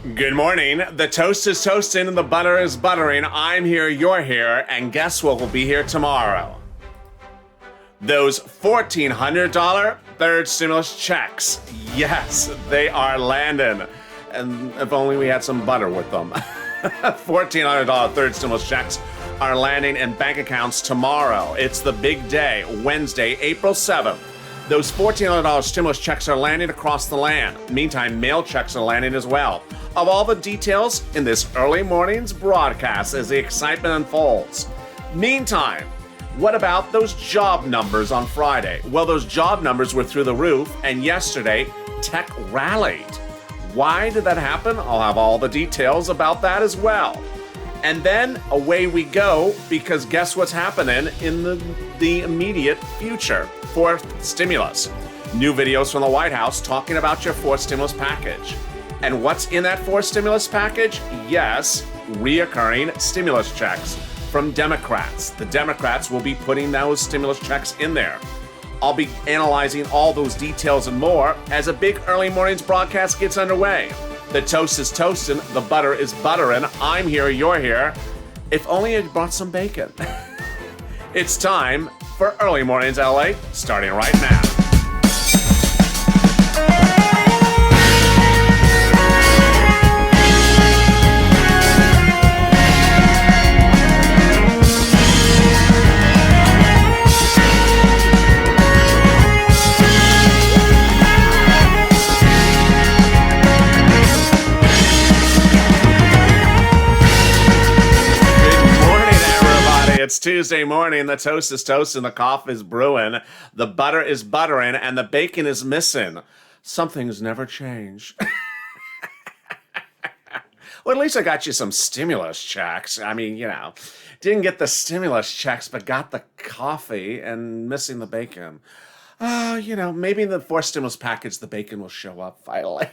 Good morning. The toast is toasting and the butter is buttering. I'm here, you're here, and guess what will be here tomorrow? Those $1,400 third stimulus checks. Yes, they are landing. And if only we had some butter with them. $1,400 third stimulus checks are landing in bank accounts tomorrow. It's the big day, Wednesday, April 7th. Those $1,400 stimulus checks are landing across the land. Meantime, mail checks are landing as well. Of all the details in this early morning's broadcast as the excitement unfolds. Meantime, what about those job numbers on Friday? Well, those job numbers were through the roof, and yesterday, tech rallied. Why did that happen? I'll have all the details about that as well. And then away we go, because guess what's happening in the immediate future? Fourth stimulus. New videos from the White House talking about your fourth stimulus package. And what's in that fourth stimulus package? Yes, reoccurring stimulus checks from Democrats. The Democrats will be putting those stimulus checks in there. I'll be analyzing all those details and more as a big early mornings broadcast gets underway. The toast is toasting, the butter is buttering. I'm here, you're here. If only I brought some bacon. It's time for Early Mornings LA, starting right now. It's Tuesday morning, the toast is toasting, the coffee is brewing, the butter is buttering, and the bacon is missing. Some things never change. Well, at least I got you some stimulus checks. I mean, didn't get the stimulus checks, but got the coffee and missing the bacon. Maybe in the fourth stimulus package, the bacon will show up finally.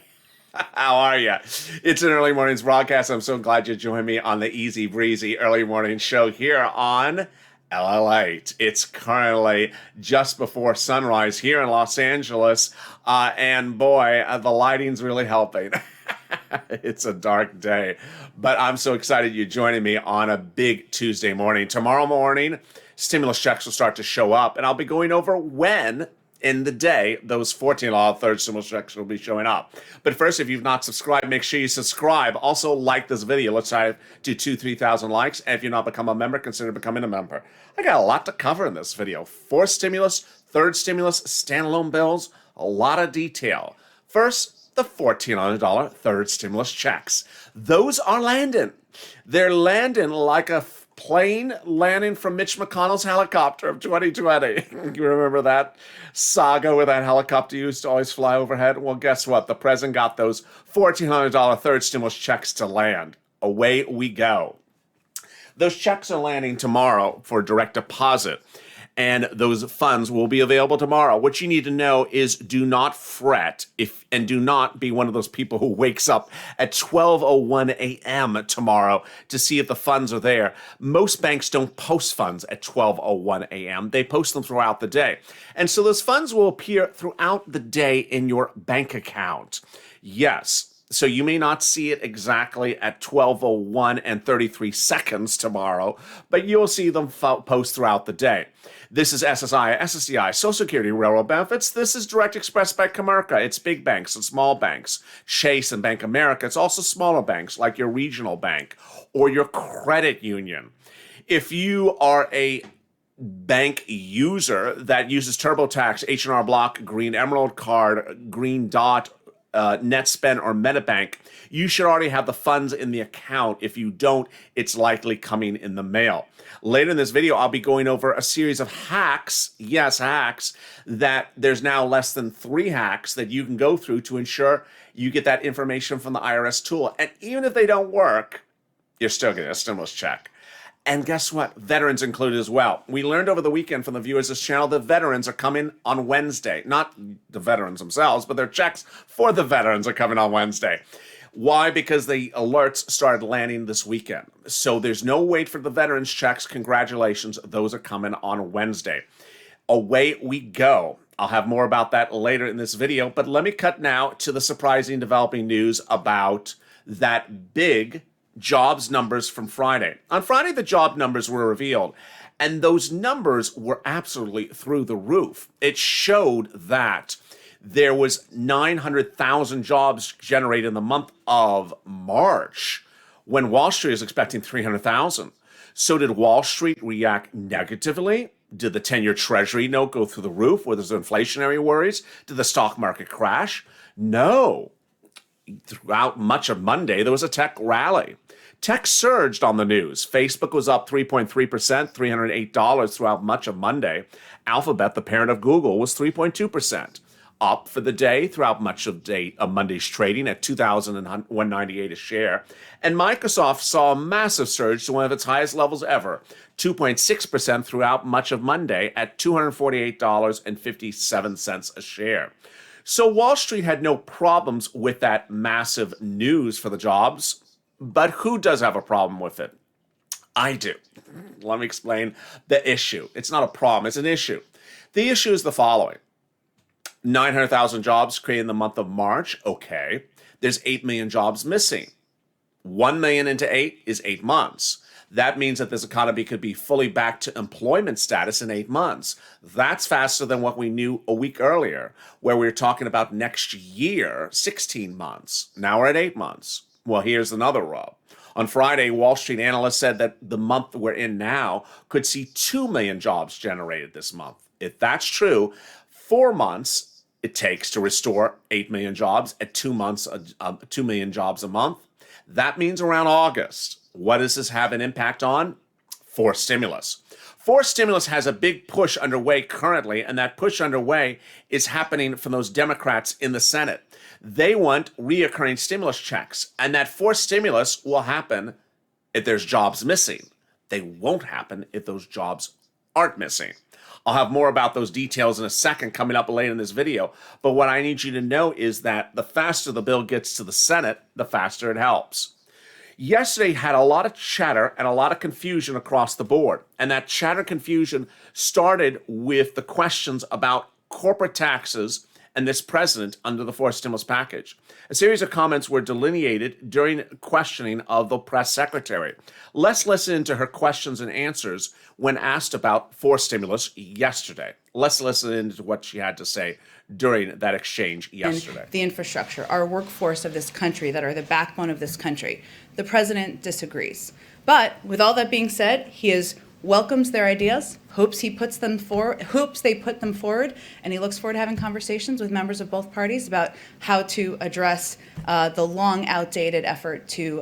How are you? It's an early mornings broadcast. I'm so glad you joined me on the easy breezy early morning show here on LALATE. It's currently just before sunrise here in Los Angeles. And boy, the lighting's really helping. It's a dark day, but I'm so excited you're joining me on a big Tuesday morning. Tomorrow morning, stimulus checks will start to show up, and I'll be going over when in the day those $14 third stimulus checks will be showing up. But first, if you've not subscribed, make sure you subscribe. Also, like this video. Let's try to do 3,000 likes. And if you're not become a member, consider becoming a member. I got a lot to cover in this video. Fourth stimulus, third stimulus, standalone bills, a lot of detail. First, the $1,400 third stimulus checks. Those are landing. They're landing like a plane landing from Mitch McConnell's helicopter of 2020. You remember that saga where that helicopter used to always fly overhead? Well, guess what? The president got those $1,400 third stimulus checks to land. Away we go. Those checks are landing tomorrow for direct deposit, and those funds will be available tomorrow. What you need to know is do not fret and do not be one of those people who wakes up at 12:01 a.m. tomorrow to see if the funds are there. Most banks don't post funds at 12:01 a.m. They post them throughout the day. And so those funds will appear throughout the day in your bank account. Yes. So you may not see it exactly at 12:01 and 33 seconds tomorrow, but you'll see them post throughout the day. This is SSI, SSI, Social Security, Railroad Benefits. This is Direct Express by Comerica. It's big banks and small banks. Chase and Bank America. It's also smaller banks like your regional bank or your credit union. If you are a bank user that uses TurboTax, H&R Block, Green Emerald Card, Green Dot, NetSpend, or MetaBank, you should already have the funds in the account. If you don't, it's likely coming in the mail. Later in this video, I'll be going over a series of hacks, yes, hacks, that there's now less than 3 hacks that you can go through to ensure you get that information from the IRS tool. And even if they don't work, you're still getting a stimulus check. And guess what? Veterans included as well. We learned over the weekend from the viewers of this channel that veterans are coming on Wednesday. Not the veterans themselves, but their checks for the veterans are coming on Wednesday. Why? Because the alerts started landing this weekend. So there's no wait for the veterans checks. Congratulations. Those are coming on Wednesday. Away we go. I'll have more about that later in this video, but let me cut now to the surprising developing news about that big jobs numbers from Friday. On Friday, the job numbers were revealed, and those numbers were absolutely through the roof. It showed that there was 900,000 jobs generated in the month of March, when Wall Street is expecting 300,000. So did Wall Street react negatively? Did the 10-year Treasury note go through the roof? Were there inflationary worries? Did the stock market crash? No. Throughout much of Monday, there was a tech rally. Tech surged on the news. Facebook was up 3.3%, $308 throughout much of Monday. Alphabet, the parent of Google, was 3.2%. Up for the day throughout much of Monday's trading at $2,198 a share. And Microsoft saw a massive surge to one of its highest levels ever, 2.6% throughout much of Monday at $248.57 a share. So Wall Street had no problems with that massive news for the jobs, but who does have a problem with it? I do. Let me explain the issue. It's not a problem, it's an issue. The issue is the following. 900,000 jobs created in the month of March. Okay. There's 8 million jobs missing. 1 million into 8 is 8 months. That means that this economy could be fully back to employment status in 8 months. That's faster than what we knew a week earlier, where we were talking about next year, 16 months. Now we're at 8 months. Well, here's another rub. On Friday, Wall Street analysts said that the month we're in now could see 2 million jobs generated this month. If that's true, 4 months it takes to restore 8 million jobs at 2 months, 2 million jobs a month. That means around August. What does this have an impact on? Forced stimulus. Forced stimulus has a big push underway currently, and that push underway is happening from those Democrats in the Senate. They want reoccurring stimulus checks, and that forced stimulus will happen if there's jobs missing. They won't happen if those jobs aren't missing. I'll have more about those details in a second coming up later in this video. But what I need you to know is that the faster the bill gets to the Senate, the faster it helps. Yesterday had a lot of chatter and a lot of confusion across the board. And that chatter confusion started with the questions about corporate taxes and this president under the forced stimulus package. A series of comments were delineated during questioning of the press secretary. Let's listen to her questions and answers when asked about forced stimulus yesterday. Let's listen to what she had to say during that exchange yesterday. And the infrastructure, our workforce of this country that are the backbone of this country. The president disagrees. But with all that being said, he welcomes their ideas, hopes they put them forward, and he looks forward to having conversations with members of both parties about how to address the long outdated effort to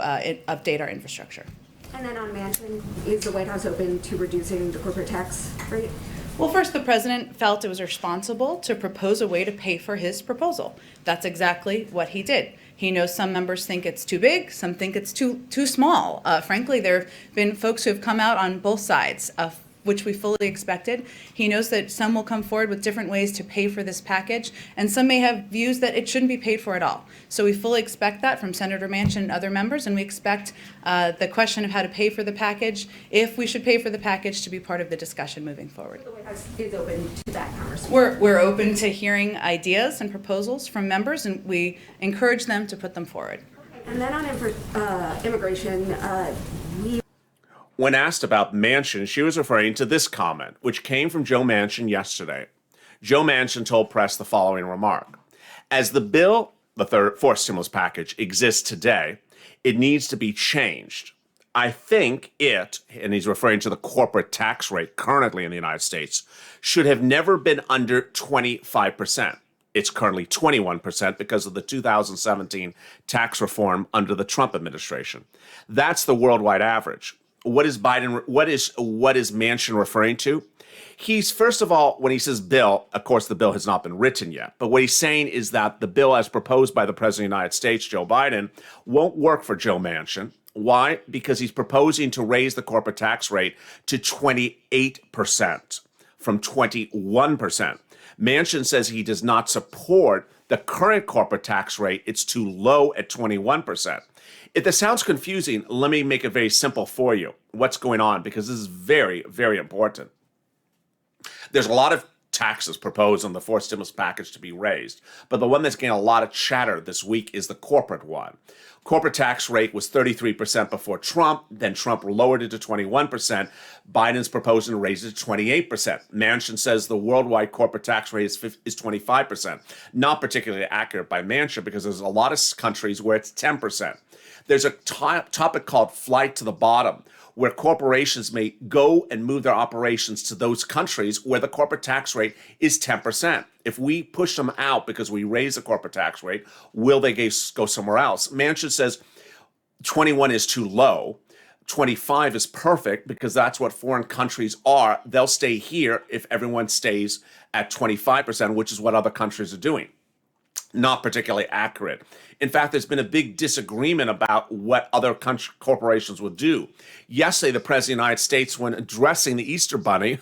update our infrastructure. And then on Manchin, is the White House open to reducing the corporate tax rate? Well, first, the president felt it was responsible to propose a way to pay for his proposal. That's exactly what he did. He knows some members think it's too big, some think it's too small. Frankly, there have been folks who have come out on both sides, which we fully expected. He knows that some will come forward with different ways to pay for this package, and some may have views that it shouldn't be paid for at all. So we fully expect that from Senator Manchin and other members, and we expect the question of how to pay for the package, if we should pay for the package, to be part of the discussion moving forward. The White House is open to that conversation. We're open to hearing ideas and proposals from members, and we encourage them to put them forward. And then on immigration, When asked about Manchin, she was referring to this comment, which came from Joe Manchin yesterday. Joe Manchin told press the following remark. As the bill, the fourth stimulus package, exists today, it needs to be changed. I think it, and he's referring to the corporate tax rate currently in the United States, should have never been under 25%. It's currently 21% because of the 2017 tax reform under the Trump administration. That's the worldwide average. What is Manchin referring to? He's, first of all, when he says bill, of course the bill has not been written yet, but what he's saying is that the bill as proposed by the President of the United States, Joe Biden, won't work for Joe Manchin. Why? Because he's proposing to raise the corporate tax rate to 28% from 21%. Manchin says he does not support the current corporate tax rate. It's too low at 21%. If this sounds confusing, let me make it very simple for you. What's going on? Because this is very, very important. There's a lot of taxes proposed on the fourth stimulus package to be raised. But the one that's getting a lot of chatter this week is the corporate one. Corporate tax rate was 33% before Trump. Then Trump lowered it to 21%. Biden's proposing to raise it to 28%. Manchin says the worldwide corporate tax rate is 25%. Not particularly accurate by Manchin because there's a lot of countries where it's 10%. There's a topic called flight to the bottom, where corporations may go and move their operations to those countries where the corporate tax rate is 10%. If we push them out because we raise the corporate tax rate, will they go somewhere else? Manchin says 21 is too low. 25 is perfect because that's what foreign countries are. They'll stay here if everyone stays at 25%, which is what other countries are doing. Not particularly accurate. In fact, there's been a big disagreement about what other corporations will do. Yesterday, the President of the United States, when addressing the Easter Bunny,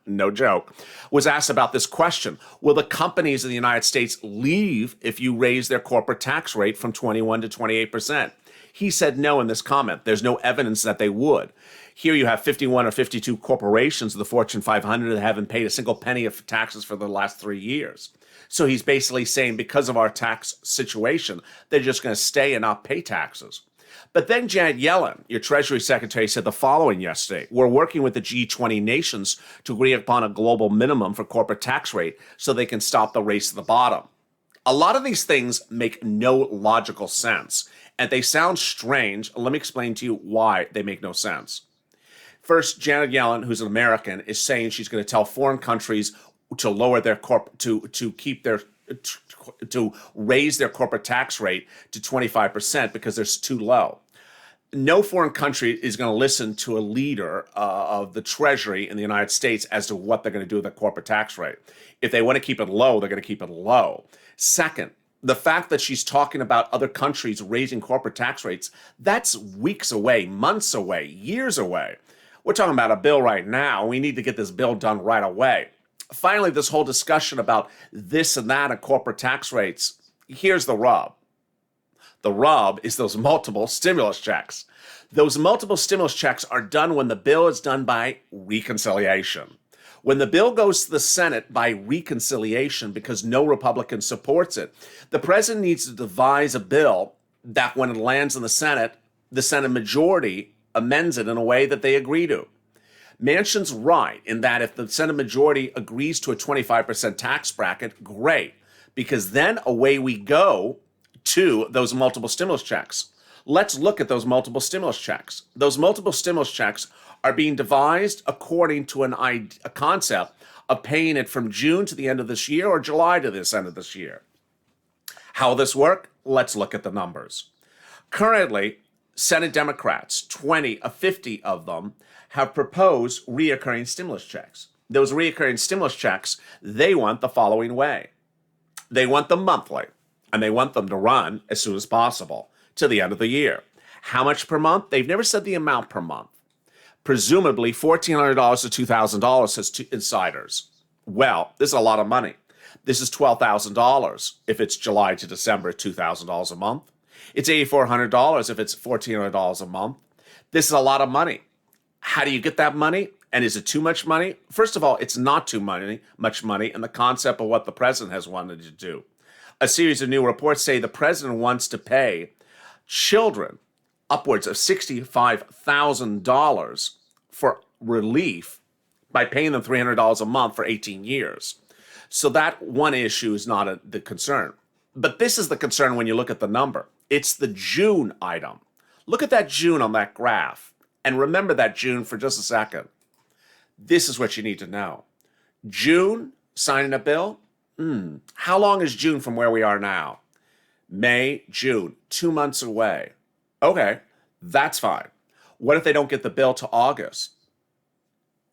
no joke, was asked about this question. Will the companies in the United States leave if you raise their corporate tax rate from 21 to 28%? He said no in this comment. There's no evidence that they would. Here you have 51 or 52 corporations of the Fortune 500 that haven't paid a single penny of taxes for the last 3 years. So he's basically saying because of our tax situation, they're just going to stay and not pay taxes. But then Janet Yellen, your Treasury Secretary, said the following yesterday. We're working with the G20 nations to agree upon a global minimum for corporate tax rate so they can stop the race to the bottom. A lot of these things make no logical sense, and they sound strange. Let me explain to you why they make no sense. First, Janet Yellen, who's an American, is saying she's going to tell foreign countries to lower their to raise their corporate tax rate to 25% because they're too low. No foreign country is going to listen to a leader of the Treasury in the United States as to what they're going to do with the corporate tax rate. If they want to keep it low, they're going to keep it low. Second, the fact that she's talking about other countries raising corporate tax rates, that's weeks away, months away, years away. We're talking about a bill right now. We need to get this bill done right away. Finally, this whole discussion about this and that and corporate tax rates, here's the rub. The rub is those multiple stimulus checks. Those multiple stimulus checks are done when the bill is done by reconciliation. When the bill goes to the Senate by reconciliation because no Republican supports it, the president needs to devise a bill that when it lands in the Senate majority amends it in a way that they agree to. Manchin's right in that if the Senate majority agrees to a 25% tax bracket, great, because then away we go to those multiple stimulus checks. Let's look at those multiple stimulus checks. Those multiple stimulus checks are being devised according to a concept of paying it from June to the end of this year or July to this end of this year. How will this work? Let's look at the numbers. Currently, Senate Democrats, 20 of 50 of them, have proposed reoccurring stimulus checks. Those reoccurring stimulus checks, they want the following way. They want them monthly, and they want them to run as soon as possible to the end of the year. How much per month? They've never said the amount per month. Presumably $1,400 to $2,000, says insiders. Well, this is a lot of money. This is $12,000 if it's July to December, $2,000 a month. It's $8,400 if it's $1,400 a month. This is a lot of money. How do you get that money? And is it too much money? First of all, it's not too much money in the concept of what the president has wanted to do. A series of new reports say the president wants to pay children upwards of $65,000 for relief by paying them $300 a month for 18 years. So that one issue is not the concern. But this is the concern when you look at the number. It's the June item. Look at that June on that graph. And remember that June for just a second. This is what you need to know. June, signing a bill? How long is June from where we are now? May, June, 2 months away. Okay, that's fine. What if they don't get the bill to August?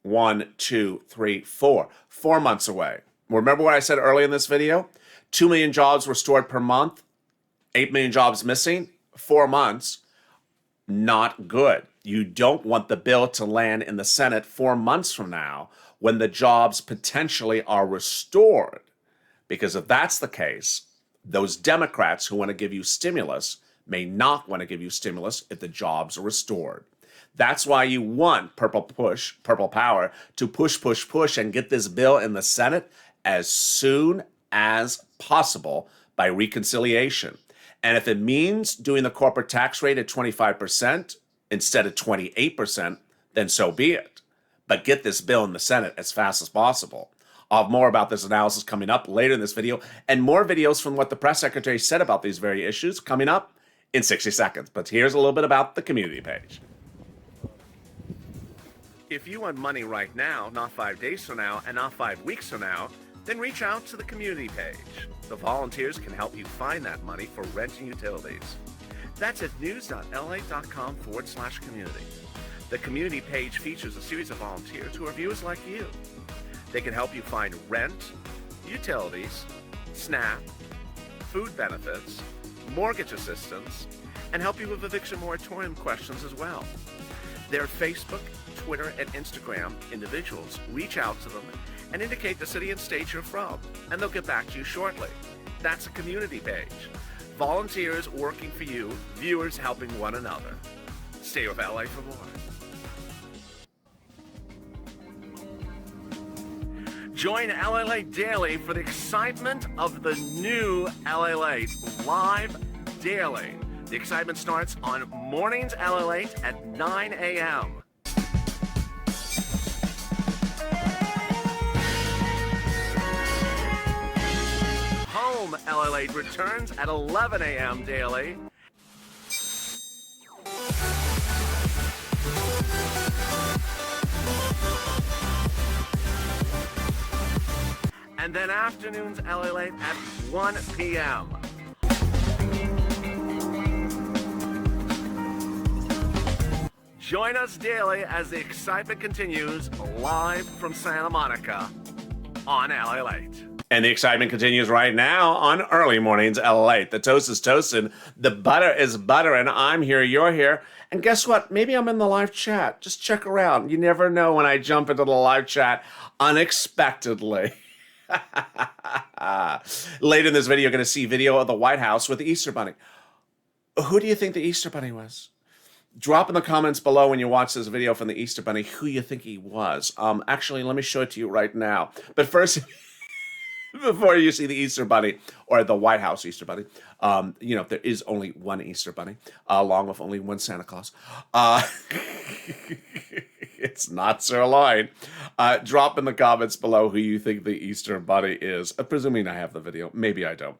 1, 2, 3, 4. 4 months away. Remember what I said earlier in this video? 2 million jobs restored per month, 8 million jobs missing, 4 months. Not good. You don't want the bill to land in the Senate 4 months from now when the jobs potentially are restored. Because if that's the case, those Democrats who want to give you stimulus may not want to give you stimulus if the jobs are restored. That's why you want Purple Power, to push, and get this bill in the Senate as soon as possible by reconciliation. And if it means doing the corporate tax rate at 25% instead of 28%, then so be it. But get this bill in the Senate as fast as possible. I'll have more about this analysis coming up later in this video, and more videos from what the press secretary said about these very issues coming up in 60 seconds. But here's a little bit about the community page. If you want money right now, not 5 days from now, and not 5 weeks from now, then reach out to the community page. The volunteers can help you find that money for rent and utilities. That's at news.lalate.com/community. The community page features a series of volunteers who are viewers like you. They can help you find rent, utilities, SNAP, food benefits, mortgage assistance, and help you with eviction moratorium questions as well. Their Facebook, Twitter, and Instagram individuals reach out to them and indicate the city and state you're from, and they'll get back to you shortly. That's a community page. Volunteers working for you, viewers helping one another. Stay with LA for more. Join LALATE Daily for the excitement of the new LALATE live daily. The excitement starts on mornings LALATE at 9 a.m. Home LALATE returns at 11 a.m. daily. And then afternoons LALATE at 1 p.m. Join us daily as the excitement continues live from Santa Monica on LALATE. And the excitement continues right now on early mornings LALATE. The toast is toasting, the butter is buttering. I'm here, you're here. And guess what? Maybe I'm in the live chat. Just check around. You never know when I jump into the live chat unexpectedly. Later in this video, you're going to see video of the White House with the Easter Bunny. Who do you think the Easter Bunny was? Drop in the comments below when you watch this video from the Easter Bunny who you think he was. Actually, let me show it to you right now. But first, before you see the Easter Bunny or the White House Easter Bunny, there is only one Easter Bunny, along with only one Santa Claus. It's not sirloin. Drop in the comments below who you think the Easter Bunny is. Presuming I have the video. Maybe I don't.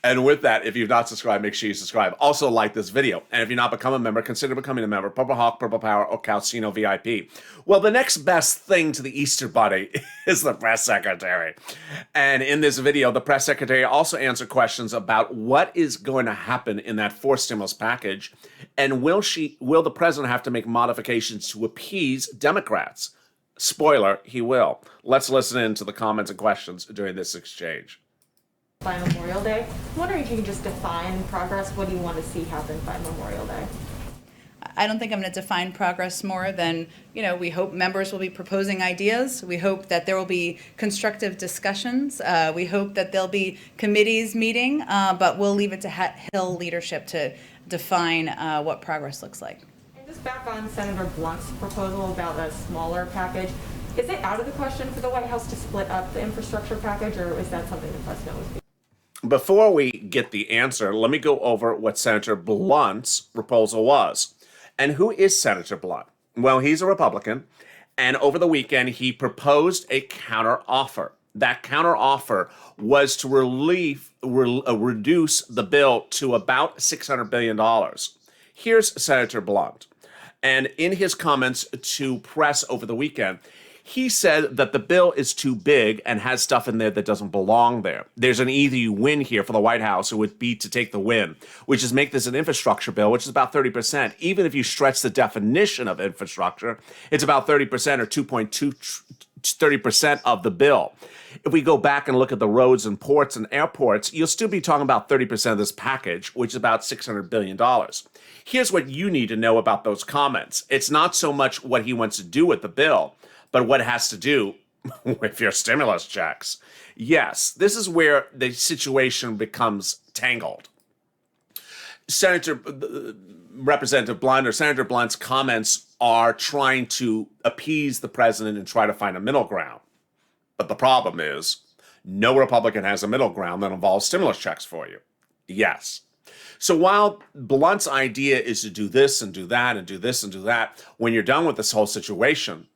And with that, if you've not subscribed, make sure you subscribe. Also like this video. And if you're not become a member, consider becoming a member. Purple Hawk, Purple Power, or Calcino VIP. Well, the next best thing to the Easter Bunny is the press secretary. And in this video, the press secretary also answered questions about what is going to happen in that fourth stimulus package. And will the president have to make modifications to appease Democrats? Spoiler, he will. Let's listen in to the comments and questions during this exchange. By Memorial Day. I'm wondering if you can just define progress. What do you want to see happen by Memorial Day? I don't think I'm going to define progress more than, we hope members will be proposing ideas. We hope that there will be constructive discussions. We hope that there'll be committees meeting, but we'll leave it to Hill leadership to define what progress looks like. And just back on Senator Blunt's proposal about a smaller package, is it out of the question for the White House to split up the infrastructure package, or is that something the president was? Before we get the answer, let me go over what Senator Blunt's proposal was. And who is Senator Blunt? Well, he's a Republican, and over the weekend, he proposed a counteroffer. That counteroffer was to reduce the bill to about $600 billion. Here's Senator Blunt. And in his comments to press over the weekend, he said that the bill is too big and has stuff in there that doesn't belong there. There's an easy win here for the White House. It would be to take the win, which is make this an infrastructure bill, which is about 30%. Even if you stretch the definition of infrastructure, it's about 30% or 30% of the bill. If we go back and look at the roads and ports and airports, you'll still be talking about 30% of this package, which is about $600 billion. Here's what you need to know about those comments. It's not so much what he wants to do with the bill, but what it has to do with your stimulus checks. Yes, this is where the situation becomes tangled. Representative Blunt or Senator Blunt's comments are trying to appease the president and try to find a middle ground. But the problem is, no Republican has a middle ground that involves stimulus checks for you. Yes. So while Blunt's idea is to do this and do that and do this and do that, when you're done with this whole situation,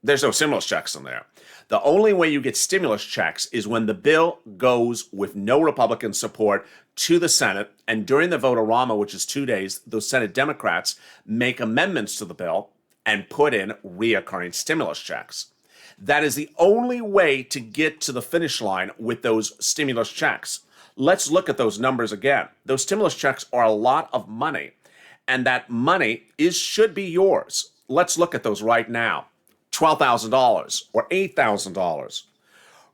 there's no stimulus checks in there. The only way you get stimulus checks is when the bill goes with no Republican support to the Senate, and during the vote-a-rama, which is 2 days, those Senate Democrats make amendments to the bill and put in reoccurring stimulus checks. That is the only way to get to the finish line with those stimulus checks. Let's look at those numbers again. Those stimulus checks are a lot of money, and that money should be yours. Let's look at those right now. $12,000 or $8,000.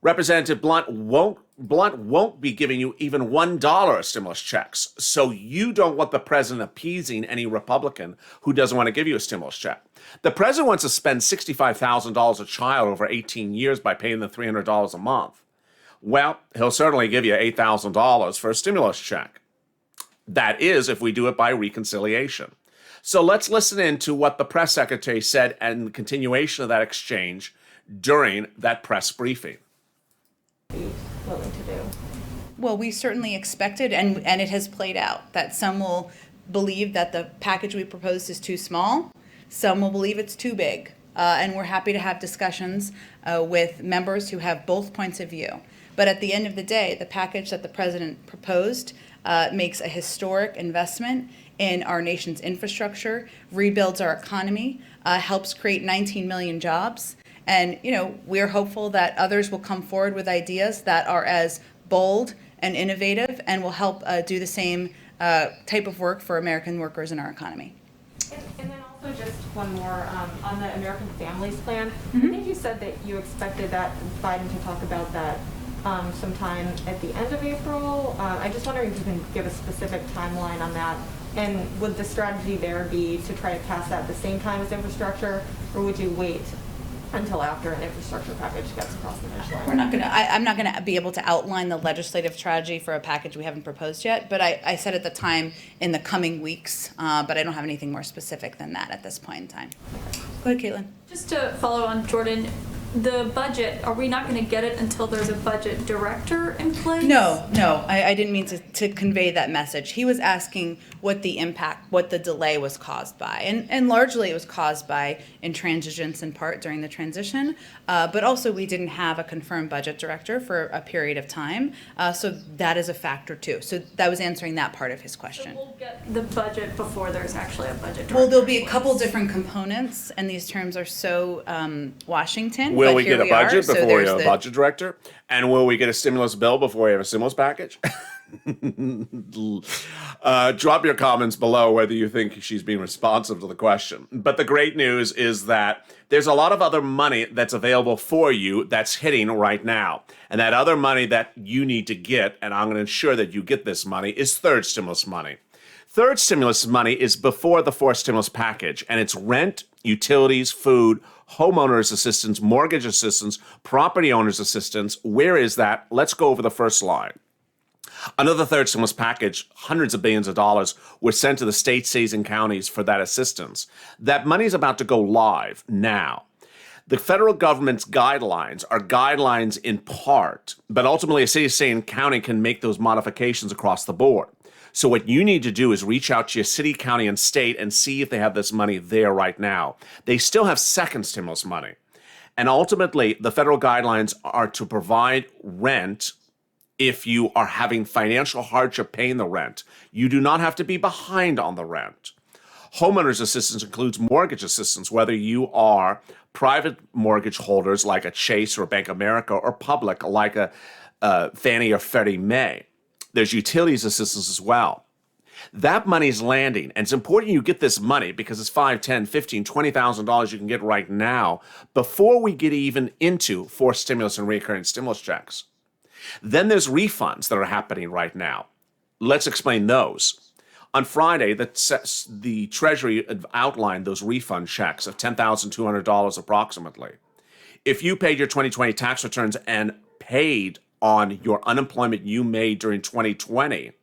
Representative Blunt won't be giving you even $1 stimulus checks. So you don't want the president appeasing any Republican who doesn't want to give you a stimulus check. The president wants to spend $65,000 a child over 18 years by paying them $300 a month. Well, he'll certainly give you $8,000 for a stimulus check. That is if we do it by reconciliation. So let's listen in to what the press secretary said and the continuation of that exchange during that press briefing. Willing to do. Well, we certainly expected, and it has played out, that some will believe that the package we proposed is too small, some will believe it's too big, and we're happy to have discussions with members who have both points of view. But at the end of the day, the package that the president proposed makes a historic investment in our nation's infrastructure, rebuilds our economy, helps create 19 million jobs. And, we're hopeful that others will come forward with ideas that are as bold and innovative and will help do the same type of work for American workers in our economy. And then also just one more on the American Families Plan. I think you said that you expected that Biden to talk about that sometime at the end of April. I just wondering if you can give a specific timeline on that. And would the strategy there be to try to pass that at the same time as infrastructure, or would you wait until after an infrastructure package gets across the finish line? I'm not gonna be able to outline the legislative strategy for a package we haven't proposed yet, but I said at the time in the coming weeks, but I don't have anything more specific than that at this point in time. Go ahead, Caitlin. Just to follow on Jordan, the budget, are we not going to get it until there's a budget director in place? No, I didn't mean to convey that message. He was asking what the delay was caused by. And largely it was caused by intransigence in part during the transition, but also we didn't have a confirmed budget director for a period of time, so that is a factor too. So that was answering that part of his question. So we'll get the budget before there's actually a budget director. Well, there'll be a couple different components, and these terms are so Washington. Will but we here get a budget so before we there's have a the- budget director? And will we get a stimulus bill before we have a stimulus package? Drop your comments below whether you think she's being responsive to the question. But the great news is that there's a lot of other money that's available for you that's hitting right now. And that other money that you need to get, and I'm going to ensure that you get this money, is third stimulus money. Third stimulus money is before the fourth stimulus package, and it's rent, utilities, food, homeowners assistance, mortgage assistance, property owners assistance. Where is that? Let's go over the first line. Under the third stimulus package, hundreds of billions of dollars were sent to the states, cities, and counties for that assistance. That money is about to go live now. The federal government's guidelines are guidelines in part, but ultimately a city, state, and county can make those modifications across the board. So what you need to do is reach out to your city, county, and state and see if they have this money there right now. They still have second stimulus money. And ultimately, the federal guidelines are to provide rent if you are having financial hardship paying the rent. You do not have to be behind on the rent. Homeowners assistance includes mortgage assistance, whether you are private mortgage holders like a Chase or a Bank of America, or public like a Fannie or Freddie Mae. There's utilities assistance as well. That money's landing, and it's important you get this money because it's $5, $10, $15, $20,000 you can get right now before we get even into forced stimulus and recurring stimulus checks. Then there's refunds that are happening right now. Let's explain those. On Friday, the Treasury outlined those refund checks of $10,200 approximately. If you paid your 2020 tax returns and paid on your unemployment you made during 2020,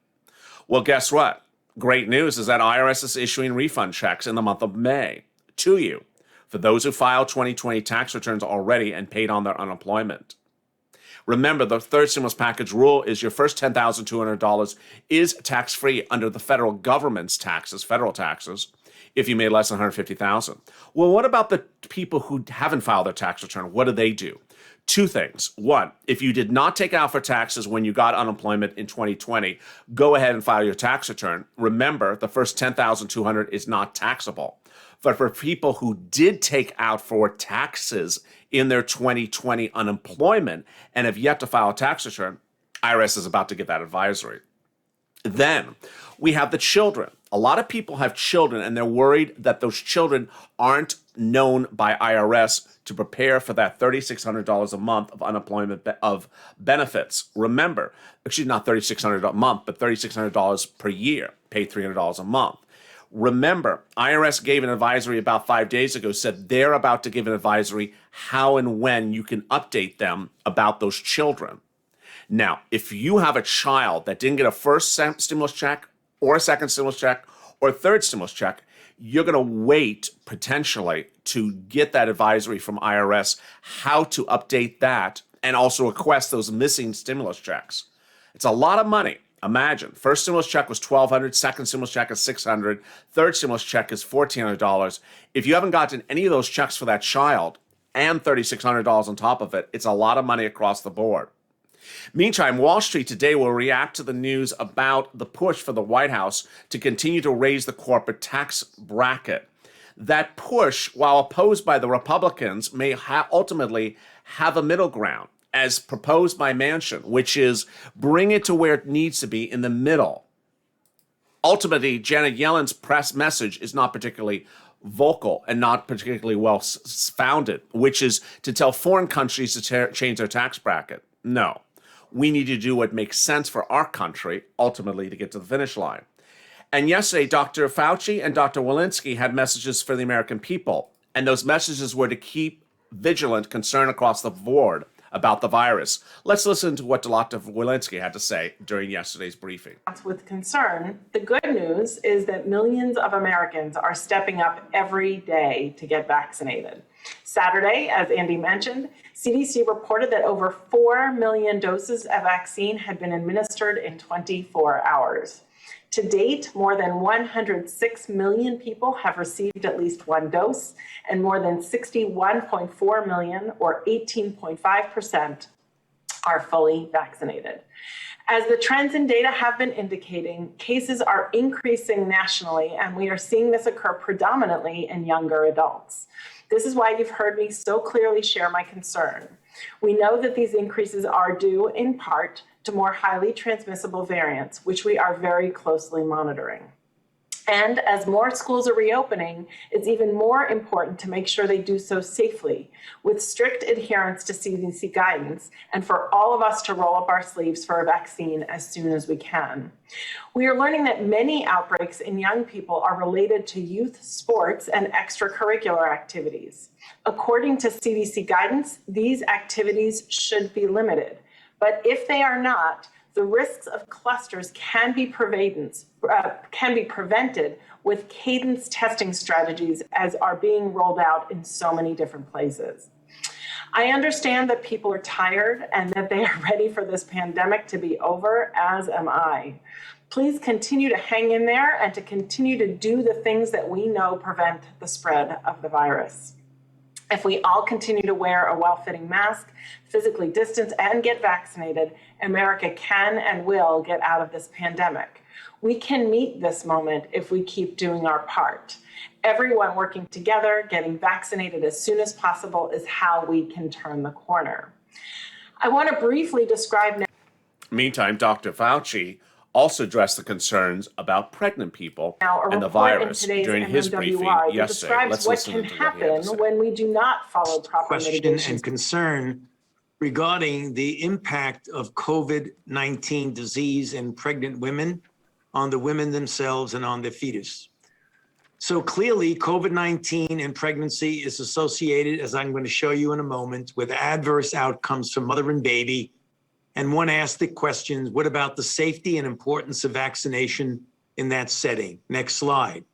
well, guess what? great news is that IRS is issuing refund checks in the month of May to you for those who filed 2020 tax returns already and paid on their unemployment. Remember, the third stimulus package rule is your first $10,200 is tax-free under the federal government's taxes, federal taxes, if you made less than $150,000. Well, what about the people who haven't filed their tax return? What do? Two things. One, if you did not take out for taxes when you got unemployment in 2020, go ahead and file your tax return. Remember, the first $10,200 is not taxable. But for people who did take out for taxes in their 2020 unemployment and have yet to file a tax return, IRS is about to give that advisory. Then we have the children. A lot of people have children and they're worried that those children aren't known by IRS to prepare for that $3,600 a month of unemployment of benefits. Remember, actually not $3,600 a month, but $3,600 per year, pay $300 a month. Remember, IRS gave an advisory about 5 days ago, said they're about to give an advisory how and when you can update them about those children. Now, if you have a child that didn't get a first stimulus check or a second stimulus check or a third stimulus check, you're going to wait potentially to get that advisory from IRS how to update that and also request those missing stimulus checks. It's a lot of money. Imagine, first stimulus check was $1,200, second stimulus check is $600, third stimulus check is $1,400. If you haven't gotten any of those checks for that child and $3,600 on top of it, it's a lot of money across the board. Meantime, Wall Street today will react to the news about the push for the White House to continue to raise the corporate tax bracket. That push, while opposed by the Republicans, may ultimately have a middle ground, as proposed by Manchin, which is bring it to where it needs to be in the middle. Ultimately, Janet Yellen's press message is not particularly vocal and not particularly well founded, which is to tell foreign countries to change their tax bracket. No. We need to do what makes sense for our country, ultimately, to get to the finish line. And yesterday, Dr. Fauci and Dr. Walensky had messages for the American people. And those messages were to keep vigilant concern across the board about the virus. Let's listen to what Dr. Walensky had to say during yesterday's briefing. With concern, the good news is that millions of Americans are stepping up every day to get vaccinated. Saturday, as Andy mentioned, CDC reported that over 4 million doses of vaccine had been administered in 24 hours. To date, more than 106 million people have received at least one dose, and more than 61.4 million, or 18.5%, are fully vaccinated. As the trends in data have been indicating, cases are increasing nationally, and we are seeing this occur predominantly in younger adults. This is why you've heard me so clearly share my concern. We know that these increases are due, in part, to more highly transmissible variants, which we are very closely monitoring. And as more schools are reopening, it's even more important to make sure they do so safely, with strict adherence to CDC guidance, and for all of us to roll up our sleeves for a vaccine as soon as we can. We are learning that many outbreaks in young people are related to youth sports and extracurricular activities. According to CDC guidance, these activities should be limited. But if they are not, the risks of clusters can be prevented with cadence testing strategies as are being rolled out in so many different places. I understand that people are tired and that they are ready for this pandemic to be over, as am I. Please continue to hang in there and to continue to do the things that we know prevent the spread of the virus. If we all continue to wear a well-fitting mask, physically distance, and get vaccinated, America can and will get out of this pandemic. We can meet this moment if we keep doing our part. Everyone working together, getting vaccinated as soon as possible is how we can turn the corner. I want to briefly describe now. Meantime, Dr. Fauci also addressed the concerns about pregnant people and the virus during his briefing yesterday. Let's listen to what he had to say. What can happen when we do not follow proper question mitigation and concern regarding the impact of COVID-19 disease in pregnant women on the women themselves and on their fetus. So clearly, COVID-19 and pregnancy is associated, as I'm going to show you in a moment, with adverse outcomes for mother and baby. And one asked the questions, what about the safety and importance of vaccination in that setting. Next slide.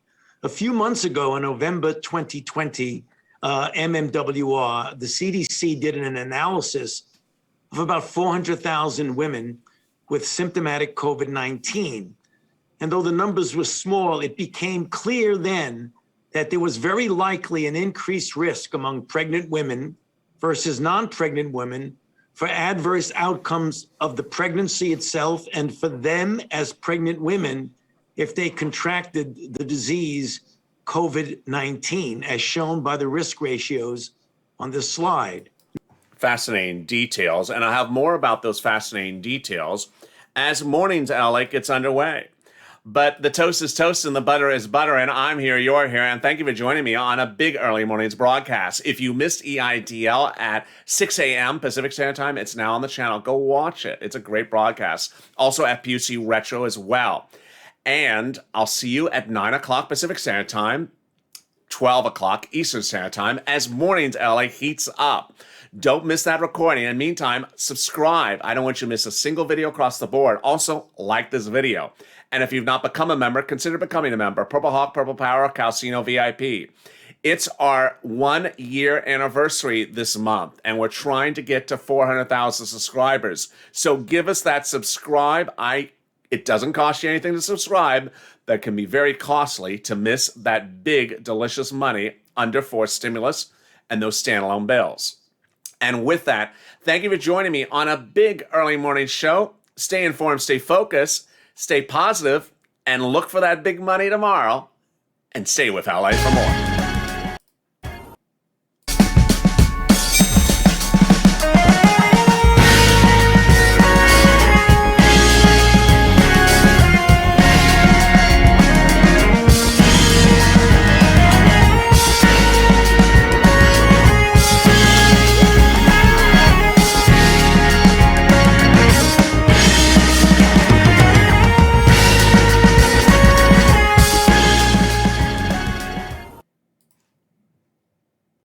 A few months ago, in November 2020, MMWR, the CDC did an analysis of about 400,000 women with symptomatic COVID-19. And though the numbers were small, it became clear then that there was very likely an increased risk among pregnant women versus non-pregnant women for adverse outcomes of the pregnancy itself and for them as pregnant women if they contracted the disease COVID-19, as shown by the risk ratios on this slide. Fascinating details, and I'll have more about those fascinating details as Mornings LA gets underway. But the toast is toast and the butter is butter, and I'm here, you're here, and thank you for joining me on a big early mornings broadcast. If you missed EIDL at 6 a.m. Pacific Standard Time, it's now on the channel. Go watch it. It's a great broadcast. Also at PUC Retro as well. And I'll see you at 9 o'clock Pacific Standard Time, 12 o'clock Eastern Standard Time as Mornings LA heats up. Don't miss that recording. In the meantime, subscribe. I don't want you to miss a single video across the board. Also, like this video. And if you've not become a member, consider becoming a member. Purple Hawk, Purple Power, Calcino VIP. It's our 1 year anniversary this month, and we're trying to get to 400,000 subscribers. So give us that subscribe. It doesn't cost you anything to subscribe. That can be very costly to miss that big, delicious money under forced stimulus and those standalone bills. And with that, thank you for joining me on a big early morning show. Stay informed, stay focused, stay positive, and look for that big money tomorrow. And stay with LA for more.